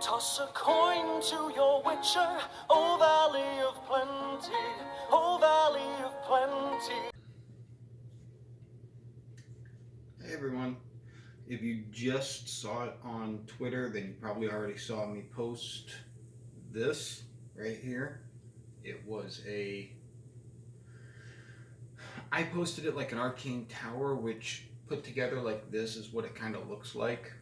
Toss a coin to your witcher, O Valley of Plenty, O Valley of Plenty. Hey everyone, if you just saw it on Twitter, then you probably already saw me post this right here. I posted it like an arcane tower, which put together like this is what it kind of looks like.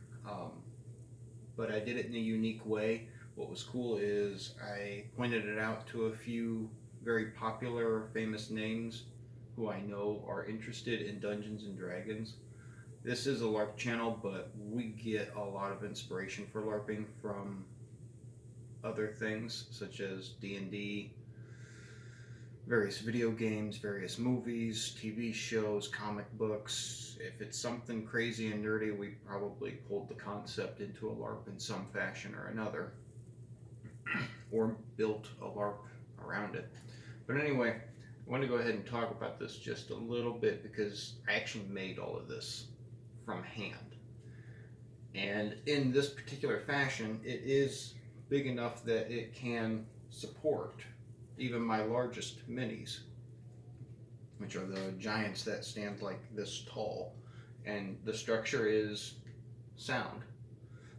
But I did it in a unique way. What was cool is I pointed it out to a few very popular, famous names who I know are interested in Dungeons and Dragons. This is a LARP channel, but we get a lot of inspiration for LARPing from other things such as D&D, various video games, various movies, TV shows, comic books. If it's something crazy and nerdy, we probably pulled the concept into a LARP in some fashion or another, or built a LARP around it. But anyway, I want to go ahead and talk about this just a little bit because I actually made all of this from hand. And in this particular fashion, it is big enough that it can support even my largest minis, which are the giants that stand like this tall, and the structure is sound.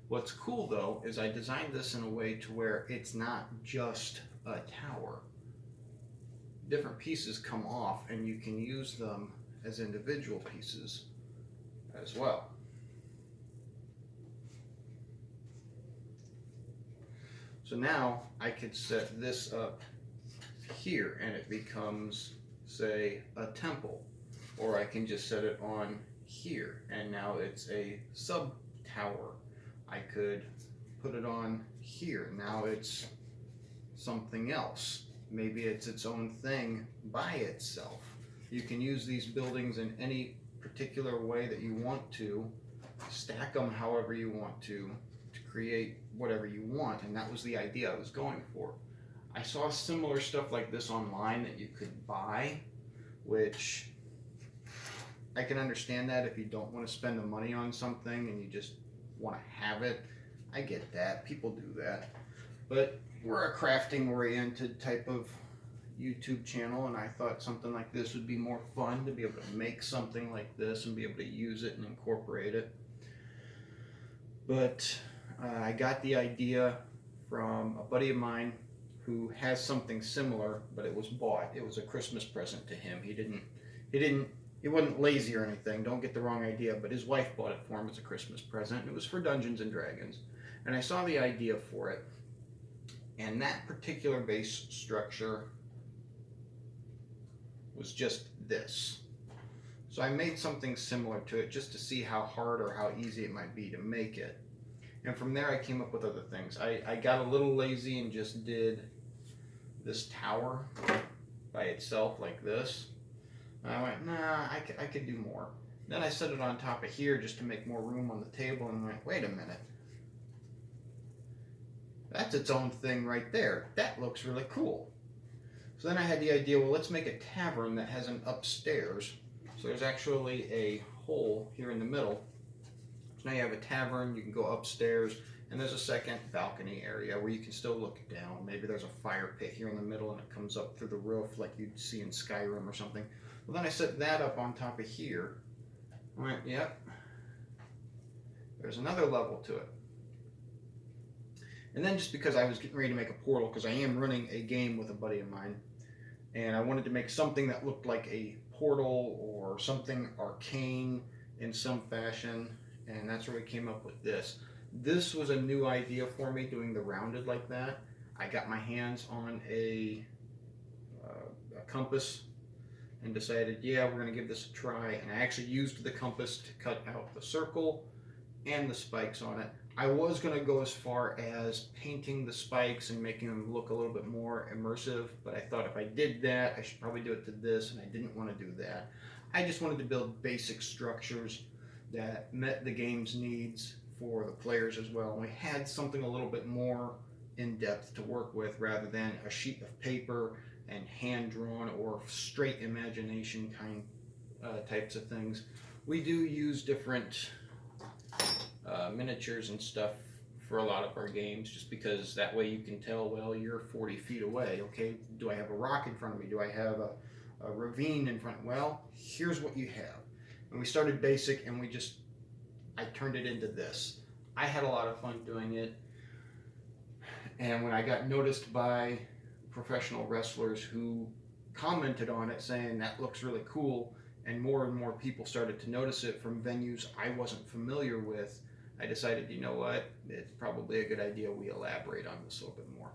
What's cool though is I designed this in a way to where it's not just a tower. Different pieces come off and you can use them as individual pieces as well. So now I could set this up here and it becomes, say, a temple, or I can just set it on here and now it's a sub tower. I could put it on here, now it's something else. Maybe it's its own thing by itself. You can use these buildings in any particular way that you want to, stack them however you want to create whatever you want, and that was the idea I was going for. I saw similar stuff like this online that you could buy, which I can understand that if you don't want to spend the money on something and you just want to have it. I get that, people do that. But we're a crafting oriented type of YouTube channel, and I thought something like this would be more fun to be able to make something like this and be able to use it and incorporate it. But I got the idea from a buddy of mine who has something similar, but it was bought. It was a Christmas present to him. He wasn't lazy or anything, don't get the wrong idea, but his wife bought it for him as a Christmas present. It was for Dungeons and Dragons. And I saw the idea for it. And that particular base structure was just this. So I made something similar to it just to see how hard or how easy it might be to make it. And from there I came up with other things. I got a little lazy and just did this tower by itself like this. And I went, nah, I could do more. Then I set it on top of here just to make more room on the table and went, wait a minute. That's its own thing right there. That looks really cool. So then I had the idea, well, let's make a tavern that has an upstairs. So there's actually a hole here in the middle. So now you have a tavern, you can go upstairs, and there's a second balcony area where you can still look down. Maybe there's a fire pit here in the middle and it comes up through the roof like you'd see in Skyrim or something. Well, then I set that up on top of here. I went, yep. There's another level to it. And then just because I was getting ready to make a portal, because I am running a game with a buddy of mine, and I wanted to make something that looked like a portal or something arcane in some fashion, and that's where we came up with this. This was a new idea for me, doing the rounded like that. I got my hands on a compass and decided, yeah, we're going to give this a try, and I actually used the compass to cut out the circle and the spikes on it. I was going to go as far as painting the spikes and making them look a little bit more immersive, but I thought if I did that, I should probably do it to this, and I didn't want to do that. I just wanted to build basic structures that met the game's needs for the players as well. And we had something a little bit more in depth to work with rather than a sheet of paper and hand-drawn or straight imagination kind types of things. We do use different miniatures and stuff for a lot of our games, just because that way you can tell, well, you're 40 feet away. Okay, do I have a rock in front of me? Do I have a ravine in front? Well, here's what you have. And we started basic, and I turned it into this. I had a lot of fun doing it. And when I got noticed by professional wrestlers who commented on it saying that looks really cool, and more people started to notice it from venues I wasn't familiar with, I decided, you know what, it's probably a good idea we elaborate on this a little bit more.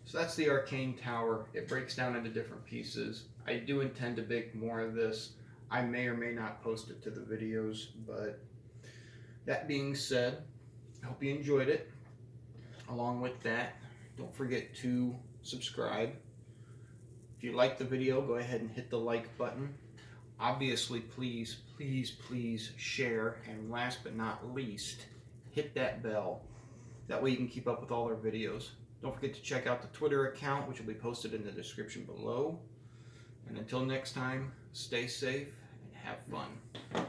So that's the Arcane Tower. It breaks down into different pieces. I do intend to make more of this. I may or may not post it to the videos, but that being said, I hope you enjoyed it. Along with that, don't forget to subscribe. If you like the video, go ahead and hit the like button. Obviously, please share. And last but not least, hit that bell. That way you can keep up with all our videos. Don't forget to check out the Twitter account, which will be posted in the description below. And until next time, stay safe and have fun.